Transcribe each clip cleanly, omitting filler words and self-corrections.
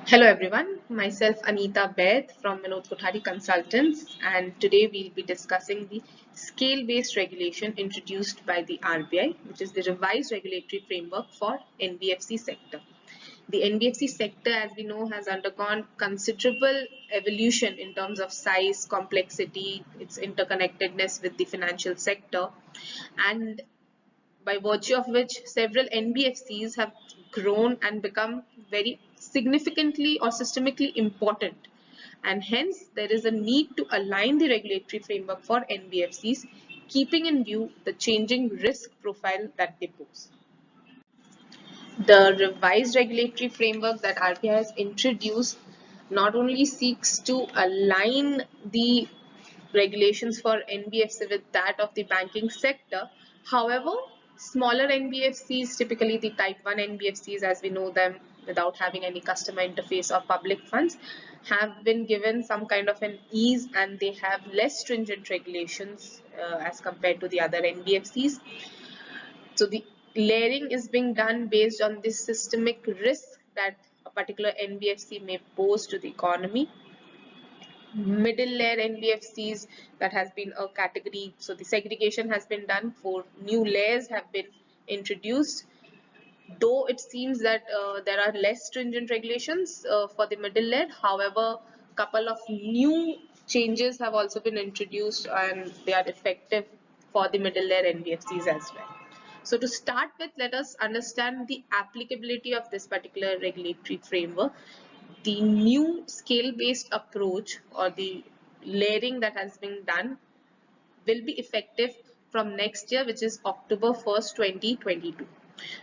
Hello everyone, myself Anita Beth from Manoj Kothari Consultants, and today we'll be discussing the scale-based regulation introduced by the RBI, which is the revised regulatory framework for NBFC sector. The NBFC sector, as we know, has undergone considerable evolution in terms of size, complexity, its interconnectedness with the financial sector, and by virtue of which several NBFCs have grown and become very significantly or systemically important. And hence, there is a need to align the regulatory framework for NBFCs, keeping in view the changing risk profile that they pose. The revised regulatory framework that RBI has introduced not only seeks to align the regulations for NBFC with that of the banking sector. However, smaller NBFCs, typically the type 1 NBFCs as we know them without having any customer interface or public funds, have been given some kind of an ease and they have less stringent regulations as compared to the other NBFCs. So the layering is being done based on the systemic risk that a particular NBFC may pose to the economy. Middle layer NBFCs, that has been a category, so the segregation has been done. For new layers have been introduced, though it seems that there are less stringent regulations for the middle layer. However, couple of new changes have also been introduced and they are effective for the middle layer NBFCs as well. So to start with, let us understand the applicability of this particular regulatory framework. The new scale-based approach or the layering that has been done will be effective from next year, which is October 1st, 2022.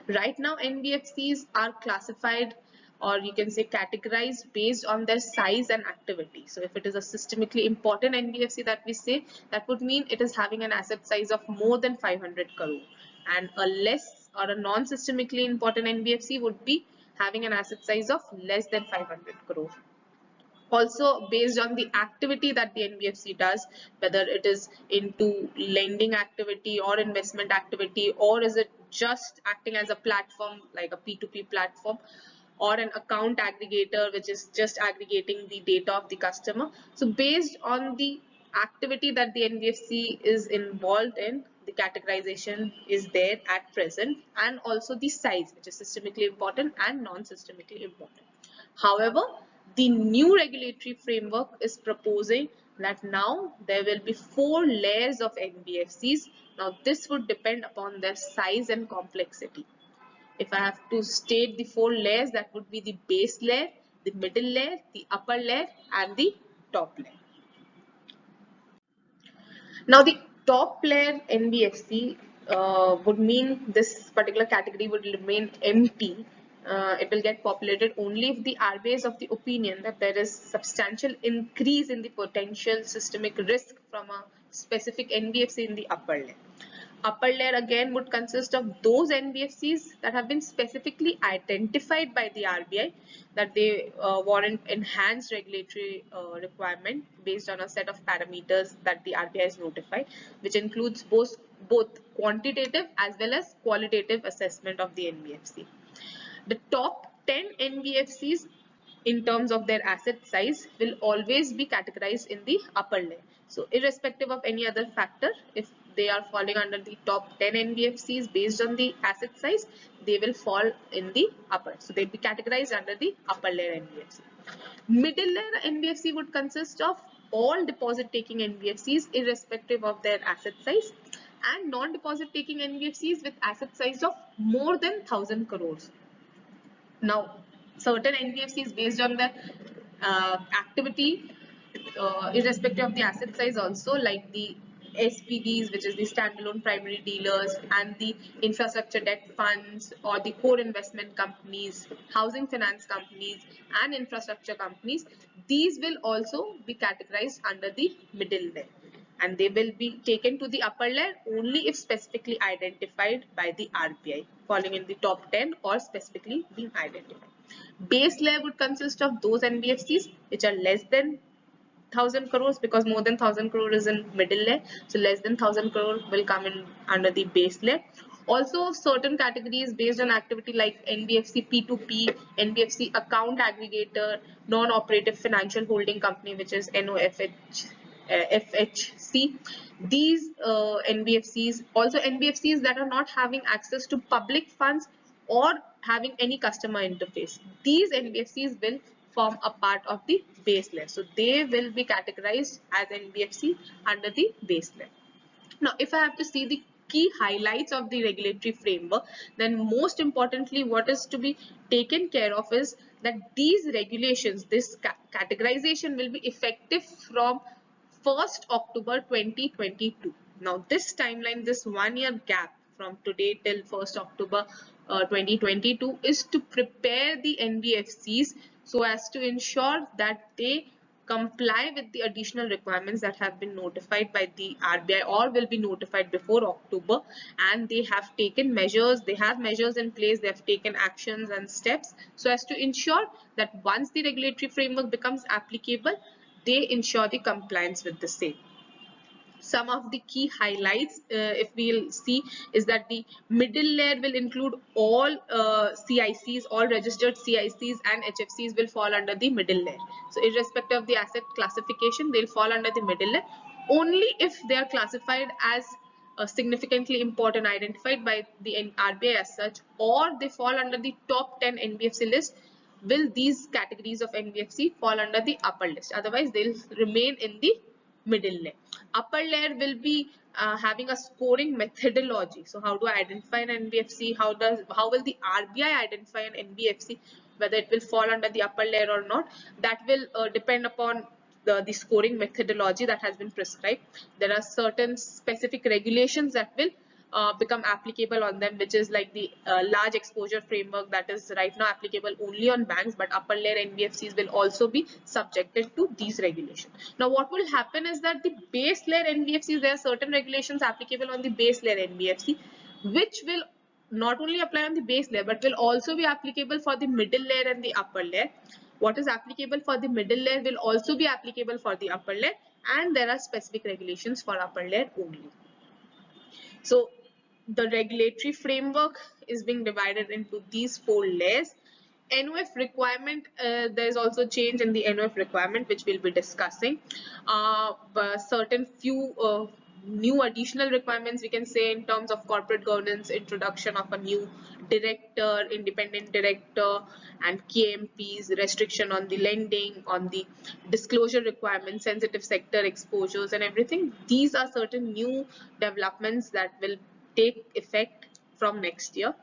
Right now, NBFCs are classified, or you can say categorized, based on their size and activity. So if it is a systemically important NBFC that we say, that would mean it is having an asset size of more than 500 crore. And a less or a non-systemically important NBFC would be having an asset size of less than 500 crore. Also based on the activity that the NBFC does, whether it is into lending activity or investment activity, or is it just acting as a platform like a P2P platform, or an account aggregator which is just aggregating the data of the customer. So based on the activity that the NBFC is involved in, the categorization is there at present, and also the size, which is systemically important and non-systemically important. However, the new regulatory framework is proposing that now there will be 4 layers of NBFCs. Now this would depend upon their size and complexity. If I have to state the 4 layers, that would be the base layer, the middle layer, the upper layer, and the top layer. Now the top layer NBFC would mean this particular category would remain empty. It will get populated only if the RBI is of the opinion that there is substantial increase in the potential systemic risk from a specific NBFC in the upper layer. Upper layer again would consist of those NBFCs that have been specifically identified by the RBI that they warrant enhanced regulatory requirement based on a set of parameters that the RBI has notified, which includes both quantitative as well as qualitative assessment of the NBFC. The top 10 NBFCs in terms of their asset size will always be categorized in the upper layer. So irrespective of any other factor, if they are falling under the top 10 NBFCs based on the asset size, they will fall in the upper. So they'll be categorized under the upper layer NBFC. Middle layer NBFC would consist of all deposit taking NBFCs irrespective of their asset size, and non-deposit taking NBFCs with asset size of more than 1000 crores. Now, certain NBFCs based on the activity, irrespective of the asset size also, like the SPVs, which is the standalone primary dealers, and the infrastructure debt funds, or the core investment companies, housing finance companies, and infrastructure companies, these will also be categorized under the middle layer, and they will be taken to the upper layer only if specifically identified by the RBI, falling in the top 10 or specifically being identified. Base layer would consist of those NBFCs which are less than 1000 crores, because more than 1000 crore is in middle layer, so less than 1000 crore will come in under the base layer. Also, certain categories based on activity like NBFC P2P, NBFC account aggregator, non-operative financial holding company, which is FHC. These NBFCs, also NBFCs that are not having access to public funds or having any customer interface. These NBFCs will form a part of the base layer. So they will be categorized as NBFC under the base layer. Now, if I have to see the key highlights of the regulatory framework, then most importantly, what is to be taken care of is that these regulations, this categorization will be effective from 1st October 2022. Now, this timeline, this 1 year gap from today till 1st October 2022 is to prepare the NBFCs so as to ensure that they comply with the additional requirements that have been notified by the RBI or will be notified before October, and they have taken measures, they have measures in place, they have taken actions and steps so as to ensure that once the regulatory framework becomes applicable, they ensure the compliance with the same. Some of the key highlights, if we'll see, is that the middle layer will include all CICs, all registered CICs and HFCs will fall under the middle layer. So irrespective of the asset classification, they'll fall under the middle layer. Only if they are classified as significantly important, identified by the RBI as such, or they fall under the top 10 NBFC list, will these categories of NBFC fall under the upper list. Otherwise, they'll remain in the middle layer. Upper layer will be having a scoring methodology. So how do I identify an NBFC? How will the RBI identify an NBFC? Whether it will fall under the upper layer or not, that will depend upon the scoring methodology that has been prescribed. There are certain specific regulations that will become applicable on them, which is like the large exposure framework that is right now applicable only on banks, but upper layer NBFCs will also be subjected to these regulations. Now, what will happen is that the base layer NBFCs, there are certain regulations applicable on the base layer NBFC, which will not only apply on the base layer, but will also be applicable for the middle layer and the upper layer. What is applicable for the middle layer will also be applicable for the upper layer, and there are specific regulations for upper layer only. So the regulatory framework is being divided into these 4 layers. NOF requirement, there is also change in the NOF requirement, which we'll be discussing. Certain few new additional requirements we can say in terms of corporate governance, introduction of a new director, independent director, and KMPs, restriction on the lending, on the disclosure requirements, sensitive sector exposures and everything. These are certain new developments that will take effect from next year.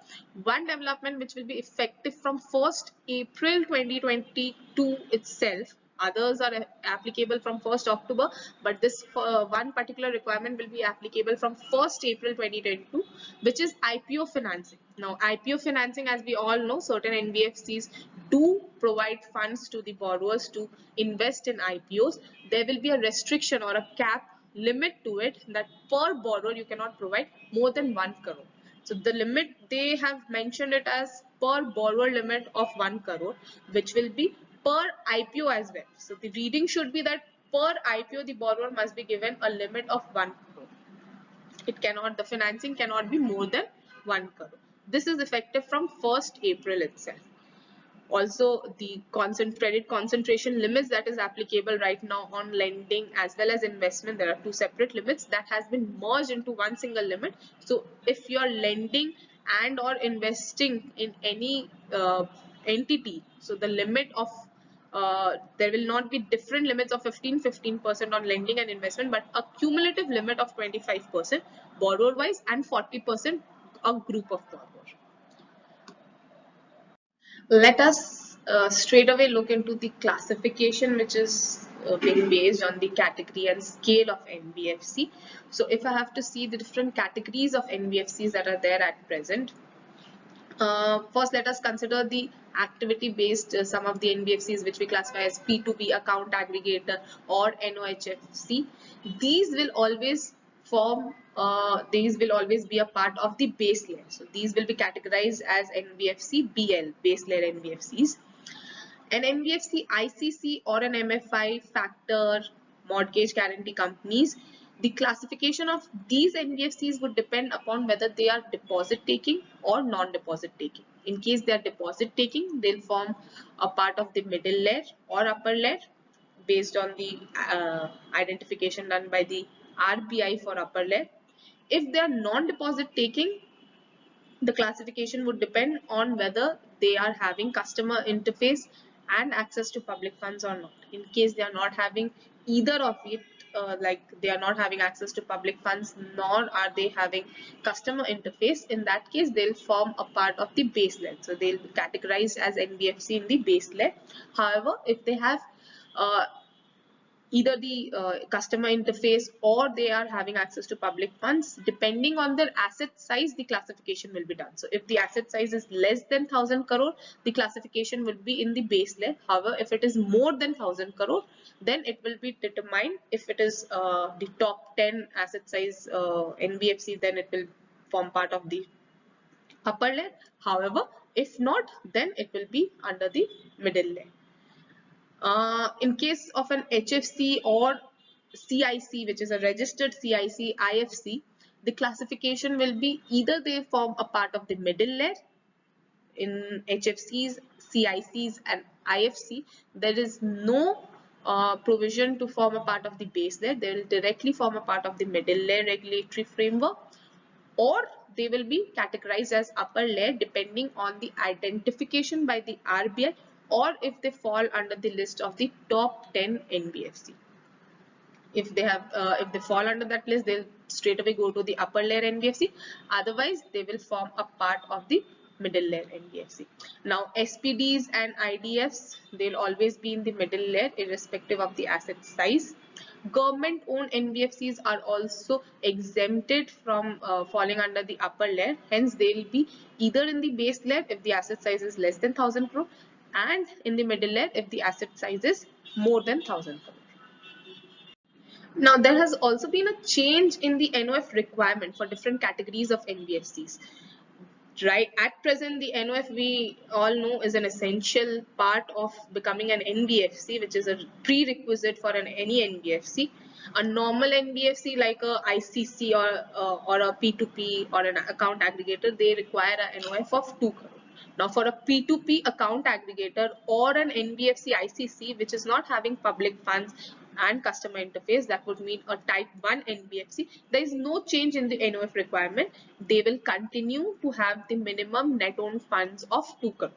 One development which will be effective from 1st April 2022 itself. Others are applicable from 1st October, but this one particular requirement will be applicable from 1st April 2022, which is IPO financing. Now, IPO financing, as we all know, certain NBFCs do provide funds to the borrowers to invest in IPOs. There will be a restriction or a cap limit to it that per borrower you cannot provide more than 1 crore. So the limit, they have mentioned it as per borrower limit of 1 crore, which will be per IPO as well. So the reading should be that per IPO the borrower must be given a limit of 1 crore. It cannot, the financing cannot be more than 1 crore. This is effective from 1st April itself. Also, the credit concentration limits that is applicable right now on lending as well as investment, there are 2 separate limits that has been merged into one single limit. So if you are lending and or investing in any entity, so the limit of there will not be different limits of 15% on lending and investment, but a cumulative limit of 25% borrower wise and 40% a group of borrowers. Let us straight away look into the classification, which is being based on the category and scale of NBFC. So if I have to see the different categories of NBFCs that are there at present, first let us consider the activity based some of the NBFCs which we classify as P2P, account aggregator, or NOHFC. These will always form these will always be a part of the base layer. So these will be categorized as NBFC BL, base layer NBFCs. An NBFC ICC or an MFI, factor, mortgage guarantee companies, The classification of these NBFCs would depend upon whether they are deposit taking or non-deposit taking. In case they are deposit taking, they'll form a part of the middle layer or upper layer based on the identification done by the RBI for upper layer. If they are non-deposit taking, the classification would depend on whether they are having customer interface and access to public funds or not. In case they are not having either of it, like they are not having access to public funds nor are they having customer interface, in that case they'll form a part of the base layer. So they'll be categorized as NBFC in the base layer. However, if they have either the customer interface or they are having access to public funds, depending on their asset size, the classification will be done. So if the asset size is less than 1000 crore, the classification will be in the base layer. However, if it is more than 1000 crore, then it will be determined. If it is the top 10 asset size NBFC, then it will form part of the upper layer. However, if not, then it will be under the middle layer. In case of an HFC or CIC, which is a registered CIC IFC, the classification will be either they form a part of the middle layer. In HFCs, CICs and IFC, there is no provision to form a part of the base layer. They will directly form a part of the middle layer regulatory framework, or they will be categorized as upper layer depending on the identification by the RBI, or if they fall under the list of the top 10 NBFC. If they fall under that list, they'll straight away go to the upper layer NBFC. Otherwise, they will form a part of the middle layer NBFC. Now, SPDs and IDFs, they'll always be in the middle layer irrespective of the asset size. Government owned NBFCs are also exempted from falling under the upper layer. Hence, they will be either in the base layer if the asset size is less than 1000 crore, and in the middle layer if the asset size is more than 1000 crore. Now, there has also been a change in the NOF requirement for different categories of NBFCs. Right, at present the NOF, we all know, is an essential part of becoming an NBFC, which is a prerequisite for any NBFC. A normal NBFC like a ICC or a P2P or an account aggregator, they require a NOF of 2 crore. Now, for a P2P account aggregator or an NBFC ICC, which is not having public funds and customer interface, that would mean a type 1 NBFC, there is no change in the NOF requirement. They will continue to have the minimum net owned funds of 2 crore.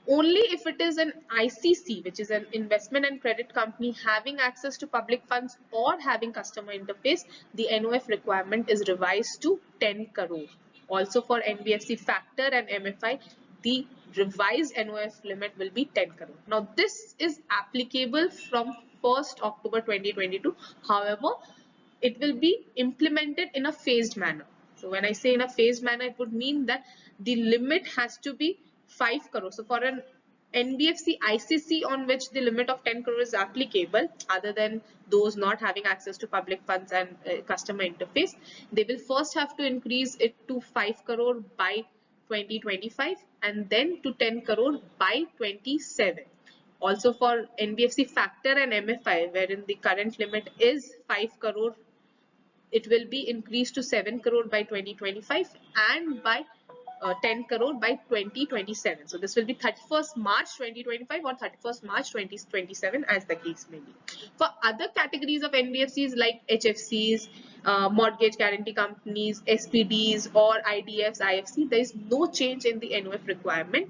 Only if it is an ICC, which is an investment and credit company having access to public funds or having customer interface, the NOF requirement is revised to 10 crore. Also for NBFC Factor and MFI, the revised NOF limit will be 10 crore. Now, this is applicable from 1st October 2022. However, it will be implemented in a phased manner. So when I say in a phased manner, it would mean that the limit has to be 5 crore. So for an NBFC ICC on which the limit of 10 crore is applicable, other than those not having access to public funds and customer interface, they will first have to increase it to 5 crore by 2025 and then to 10 crore by 27. Also for NBFC Factor and MFI, wherein the current limit is 5 crore, it will be increased to 7 crore by 2025 and by 10 crore by 2027. So this will be 31st March 2025 or 31st March 2027 as the case may be. For other categories of NBFCs like HFCs, mortgage guarantee companies, SPDs or IDFs, IFC, there is no change in the NOF requirement.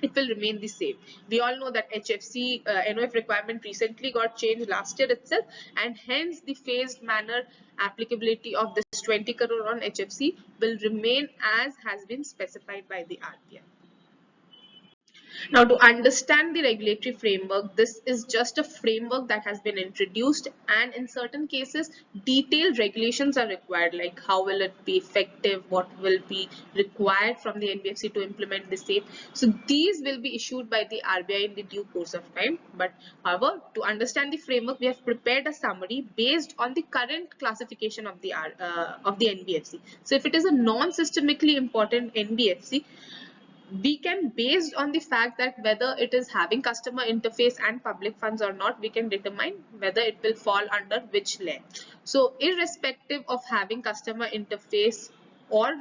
It will remain the same. We all know that HFC NOF requirement recently got changed last year itself, and hence the phased manner applicability of this 20 crore on HFC will remain as has been specified by the RBI. Now, to understand the regulatory framework, this is just a framework that has been introduced, and in certain cases detailed regulations are required, like how will it be effective, what will be required from the NBFC to implement the same. So these will be issued by the RBI in the due course of time. But however, to understand the framework, we have prepared a summary based on the current classification of the NBFC. So if it is a non-systemically important NBFC, we can, based on the fact that whether it is having customer interface and public funds or not, we can determine whether it will fall under which layer. So irrespective of having customer interface or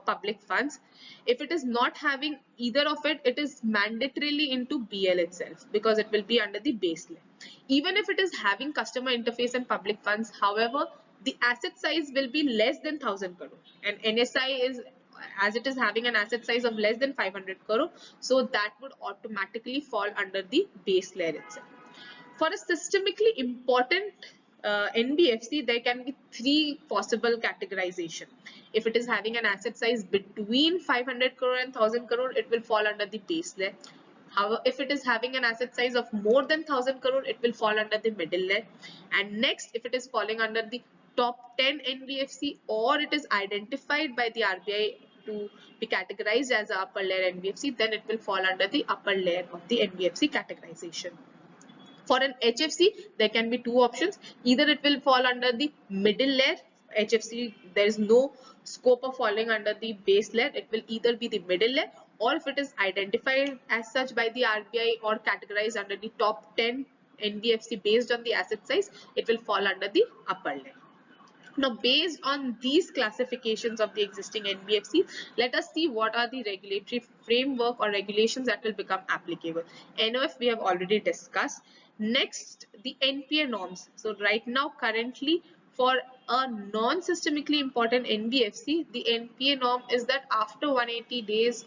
public funds, if it is not having either of it, it is mandatorily into BL itself, because it will be under the base layer. Even if it is having customer interface and public funds, however, the asset size will be less than 1000 crore, and NSI is, as it is having an asset size of less than 500 crore, so that would automatically fall under the base layer itself. For a systemically important NBFC, there can be three possible categorization. If it is having an asset size between 500 crore and 1000 crore, it will fall under the base layer. However, if it is having an asset size of more than 1000 crore, it will fall under the middle layer. And next, if it is falling under the top 10 NBFC, or it is identified by the RBI to be categorized as a upper layer NBFC, then it will fall under the upper layer of the NBFC categorization. For an HFC, there can be two options. Either it will fall under the middle layer HFC, there is no scope of falling under the base layer. It will either be the middle layer, or if it is identified as such by the RBI or categorized under the top 10 NBFC based on the asset size, it will fall under the upper layer. Now, based on these classifications of the existing NBFCs, let us see what are the regulatory framework or regulations that will become applicable. NOF we have already discussed. Next, the NPA norms. So right now, currently, for a non-systemically important NBFC, the NPA norm is that after 180 days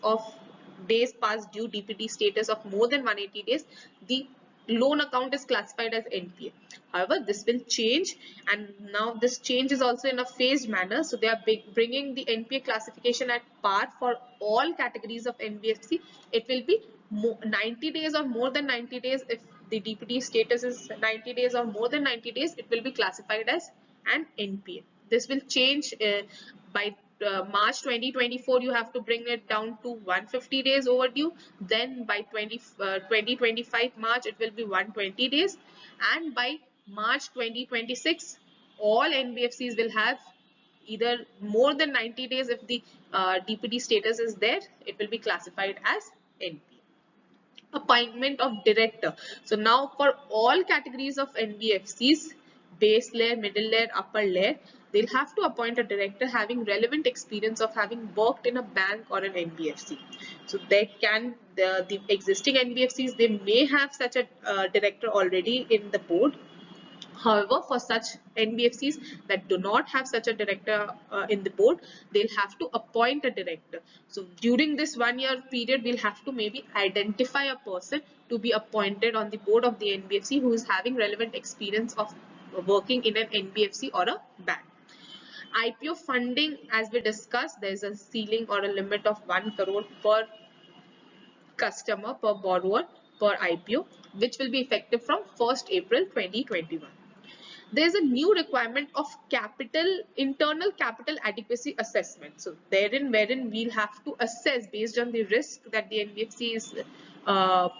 past due DPD status of more than 180 days, the loan account is classified as NPA. However, this will change, and now this change is also in a phased manner. So they are bringing the NPA classification at par for all categories of NBFC. It will be 90 days or more than 90 days. If the DPD status is 90 days or more than 90 days, it will be classified as an NPA. This will change by March 2024, you have to bring it down to 150 days overdue. Then by 2025 March, it will be 120 days. And by March 2026, all NBFCs will have either more than 90 days. If the DPD status is there, it will be classified as NPA. Appointment of director. So now for all categories of NBFCs, base layer, middle layer, upper layer, they'll have to appoint a director having relevant experience of having worked in a bank or an NBFC. So they can, the existing NBFCs, they may have such a director already in the board. However, for such NBFCs that do not have such a director in the board, they'll have to appoint a director. So during this 1 year period, we'll have to maybe identify a person to be appointed on the board of the NBFC who is having relevant experience of working in an NBFC or a bank. IPO funding, as we discussed, there is a ceiling or a limit of 1 crore per customer, per borrower, per IPO, which will be effective from 1st April 2021. There is a new requirement of internal capital adequacy assessment. So wherein we'll have to assess based on the risk that the NBFC is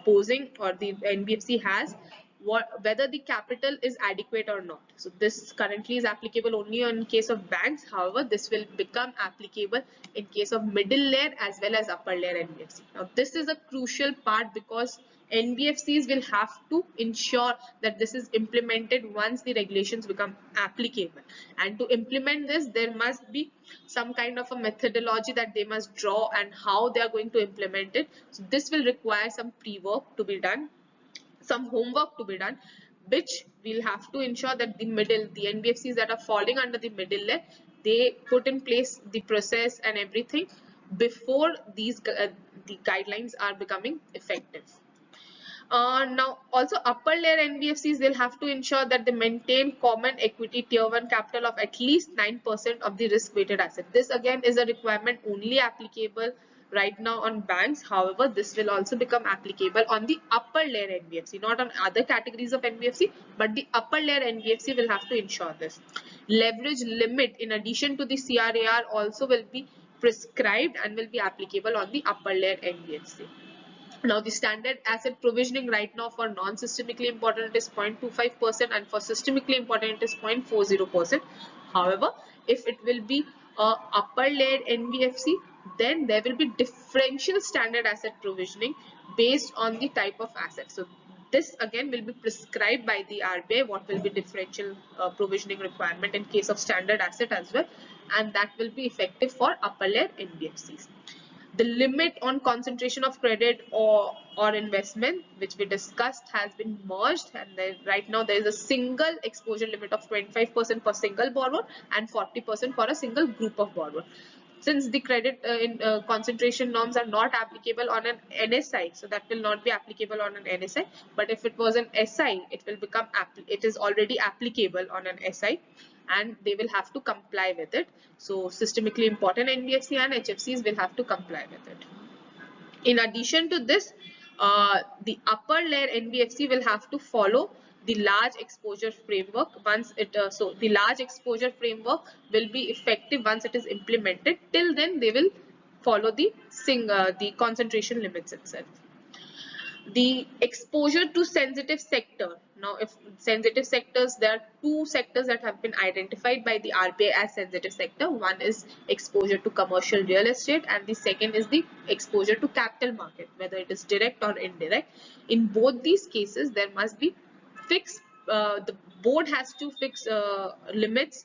posing, or the NBFC has, whether the capital is adequate or not. So this currently is applicable only in case of banks. However, this will become applicable in case of middle layer as well as upper layer NBFC. Now this is a crucial part, because NBFCs will have to ensure that this is implemented once the regulations become applicable. And to implement this, there must be some kind of a methodology that they must draw and how they are going to implement it. So this will require some pre-work to be done, some homework to be done, which we'll have to ensure that the NBFCs that are falling under the middle layer, they put in place the process and everything before these the guidelines are becoming effective. Now also upper layer NBFCs, they'll have to ensure that they maintain common equity tier 1 capital of at least 9% of the risk weighted asset. This again is a requirement only applicable right now on banks. However, this will also become applicable on the upper layer NBFC, not on other categories of NBFC, but the upper layer NBFC will have to ensure this. Leverage limit in addition to the CRAR also will be prescribed and will be applicable on the upper layer NBFC. Now the standard asset provisioning right now for non-systemically important it is 0.25%, and for systemically important it is 0.40%. However, if it will be a upper layer NBFC, then there will be differential standard asset provisioning based on the type of asset. So this again will be prescribed by the RBI, what will be differential provisioning requirement in case of standard asset as well, and that will be effective for upper layer NBFCs. The limit on concentration of credit or investment, which we discussed, has been merged, and right now there is a single exposure limit of 25% for single borrower and 40% for a single group of borrower. Since the credit concentration norms are not applicable on an NSI, so that will not be applicable on an NSI. But if it was an SI, it will become it is already applicable on an SI, and they will have to comply with it. So systemically important NBFC and HFCs will have to comply with it. In addition to this, the upper layer NBFC will have to follow the large exposure framework once it so the large exposure framework will be effective once it is implemented. Till then they will follow the concentration limits itself. The exposure to sensitive sector. Now, if sensitive sectors, there are two sectors that have been identified by the RBI as sensitive sector. One is exposure to commercial real estate, and the second is the exposure to capital market, whether it is direct or indirect. In both these cases, there must be fixed, the board has to fix limits,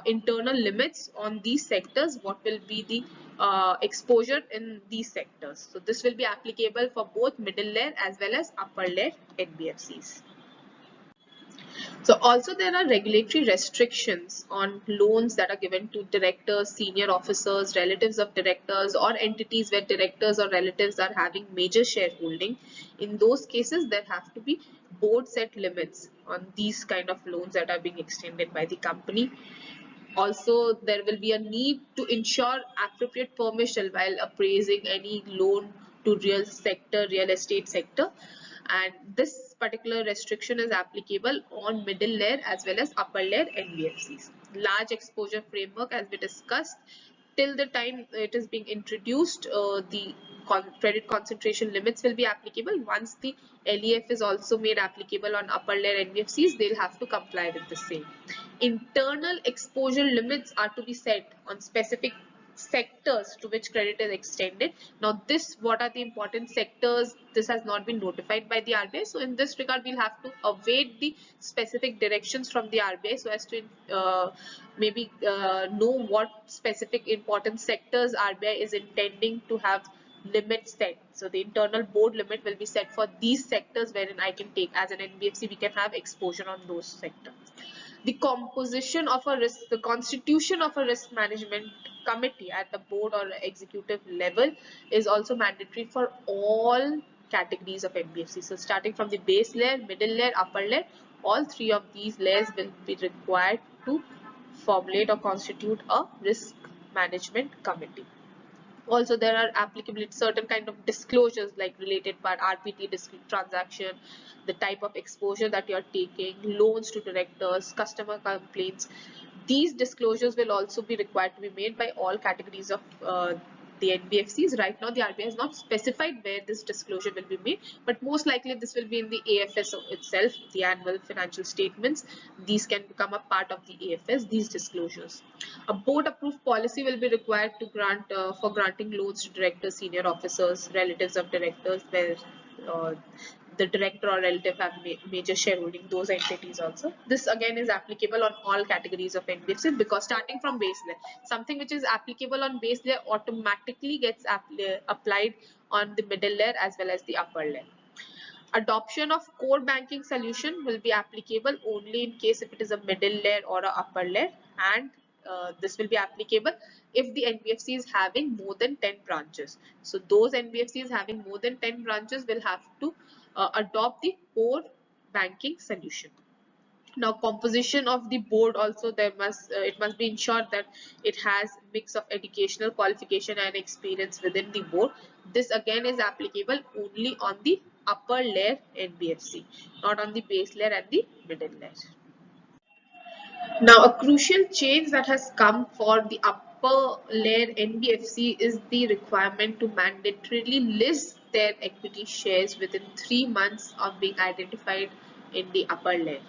internal limits on these sectors, what will be the exposure in these sectors. So this will be applicable for both middle layer as well as upper layer NBFCs. So also there are regulatory restrictions on loans that are given to directors, senior officers, relatives of directors, or entities where directors or relatives are having major shareholding. In those cases, there have to be board set limits on these kind of loans that are being extended by the company. Also, there will be a need to ensure appropriate permission while appraising any loan to real estate sector, and this particular restriction is applicable on middle layer as well as upper layer NBFCs. Large exposure framework, as we discussed, till the time it is being introduced, the credit concentration limits will be applicable. Once the LEF is also made applicable on upper layer NBFCs, they'll have to comply with the same. Internal exposure limits are to be set on specific sectors to which credit is extended. Now this, what are the important sectors, this has not been notified by the RBI, so in this regard we'll have to await the specific directions from the RBI so as to know what specific important sectors RBI is intending to have limits set. So the internal board limit will be set for these sectors wherein I can take, as an NBFC, we can have exposure on those sectors. The composition of a risk, the constitution of a risk management committee at the board or executive level is also mandatory for all categories of NBFC. So starting from the base layer, middle layer, upper layer, all three of these layers will be required to formulate or constitute a risk management committee. Also, there are applicable certain kind of disclosures like related part, RPT, discrete transaction, the type of exposure that you are taking, loans to directors, customer complaints. These disclosures will also be required to be made by all categories of the NBFCs. Right now, the RBI has not specified where this disclosure will be made, but most likely this will be in the AFS itself, the annual financial statements. These can become a part of the AFS, these disclosures. A board approved policy will be required to grant for granting loans to directors, senior officers, relatives of directors, where the director or relative have major shareholding, those entities also. This again is applicable on all categories of NBFCs, because starting from base layer, something which is applicable on base layer automatically gets applied on the middle layer as well as the upper layer. Adoption of core banking solution will be applicable only in case if it is a middle layer or a upper layer, and this will be applicable if the NBFC is having more than 10 branches. So those NBFCs having more than 10 branches will have to adopt the core banking solution. Now, composition of the board also, there must it must be ensured that it has mix of educational qualification and experience within the board. This again is applicable only on the upper layer NBFC, not on the base layer and the middle layer. Now, a crucial change that has come for the upper layer NBFC is the requirement to mandatorily list their equity shares within 3 months of being identified in the upper layer.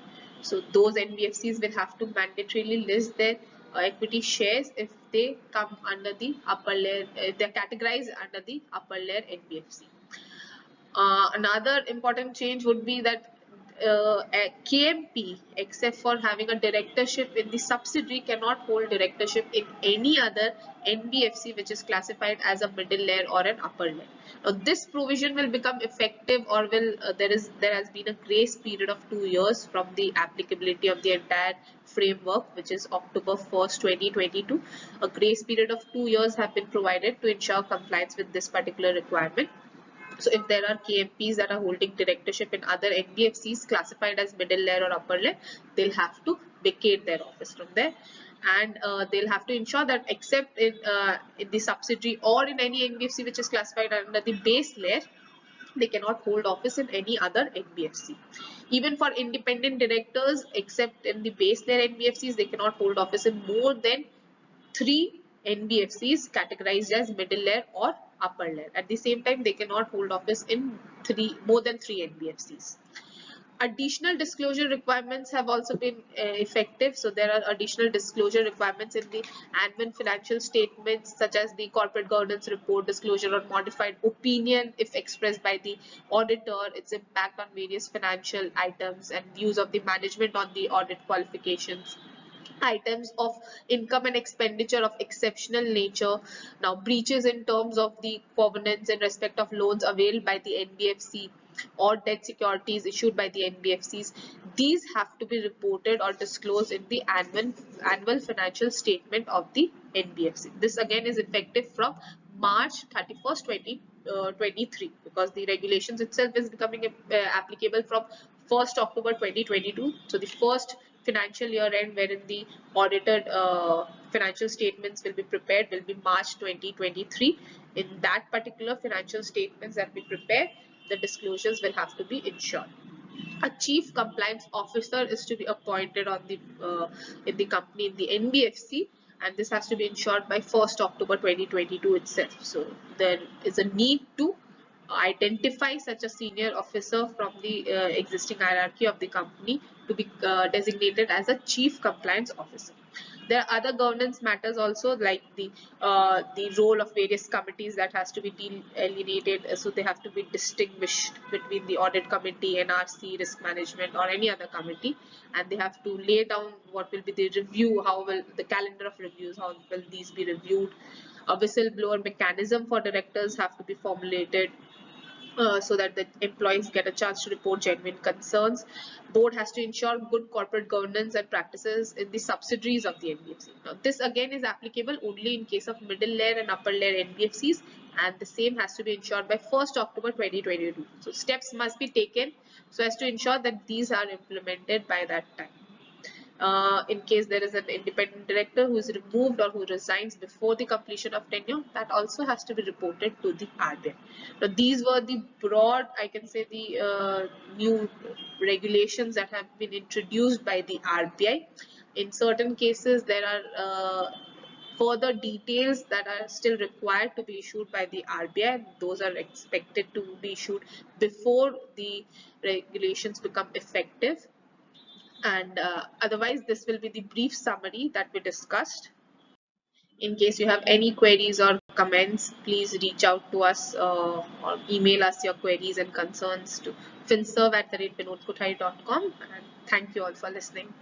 So those NBFCs will have to mandatorily list their equity shares if they come under the upper layer, they're categorized under the upper layer NBFC. Another important change would be that a KMP, except for having a directorship in the subsidiary, cannot hold directorship in any other NBFC which is classified as a middle layer or an upper layer. Now, this provision will become effective, or will there has been a grace period of 2 years from the applicability of the entire framework, which is October 1st, 2022. A grace period of 2 years have been provided to ensure compliance with this particular requirement. So if there are KMPs that are holding directorship in other NBFCs classified as middle layer or upper layer, they'll have to vacate their office from there, and they'll have to ensure that except in the subsidiary or in any NBFC which is classified under the base layer, they cannot hold office in any other NBFC. Even for independent directors, except in the base layer NBFCs, they cannot hold office in more than 3 NBFCs categorized as middle layer or upper layer. At the same time, they cannot hold office in more than 3 NBFCs. Additional disclosure requirements have also been effective. So there are additional disclosure requirements in the annual financial statements, such as the corporate governance report, disclosure on modified opinion if expressed by the auditor, its impact on various financial items, and views of the management on the audit qualifications, items of income and expenditure of exceptional nature. Now, breaches in terms of the covenants in respect of loans availed by the NBFC or debt securities issued by the NBFCs, these have to be reported or disclosed in the annual financial statement of the NBFC. This again is effective from March 31st, 2023, because the regulations itself is becoming applicable from 1st October 2022. So the first financial year end wherein the audited financial statements will be prepared will be March 2023. In that particular financial statements that we prepare, the disclosures will have to be ensured. A chief compliance officer is to be appointed on the in the company, in the NBFC, and this has to be ensured by 1st October 2022 itself. So there is a need to identify such a senior officer from the existing hierarchy of the company to be designated as a chief compliance officer. There are other governance matters also, like the role of various committees that has to be delineated. So they have to be distinguished between the audit committee, NRC, risk management, or any other committee, and they have to lay down what will be the review, how will the calendar of reviews, how will these be reviewed. A whistleblower mechanism for directors have to be formulated, so that the employees get a chance to report genuine concerns. Board has to ensure good corporate governance and practices in the subsidiaries of the NBFC. Now, this again is applicable only in case of middle layer and upper layer NBFCs, and the same has to be ensured by 1st October 2022. So steps must be taken so as to ensure that these are implemented by that time. In case there is an independent director who is removed or who resigns before the completion of tenure, that also has to be reported to the RBI. Now, these were the broad, I can say, the new regulations that have been introduced by the RBI. In certain cases, there are further details that are still required to be issued by the RBI. Those are expected to be issued before the regulations become effective. And otherwise, this will be the brief summary that we discussed. In case you have any queries or comments, please reach out to us or email us your queries and concerns to finserv@vinodkothari.com. And thank you all for listening.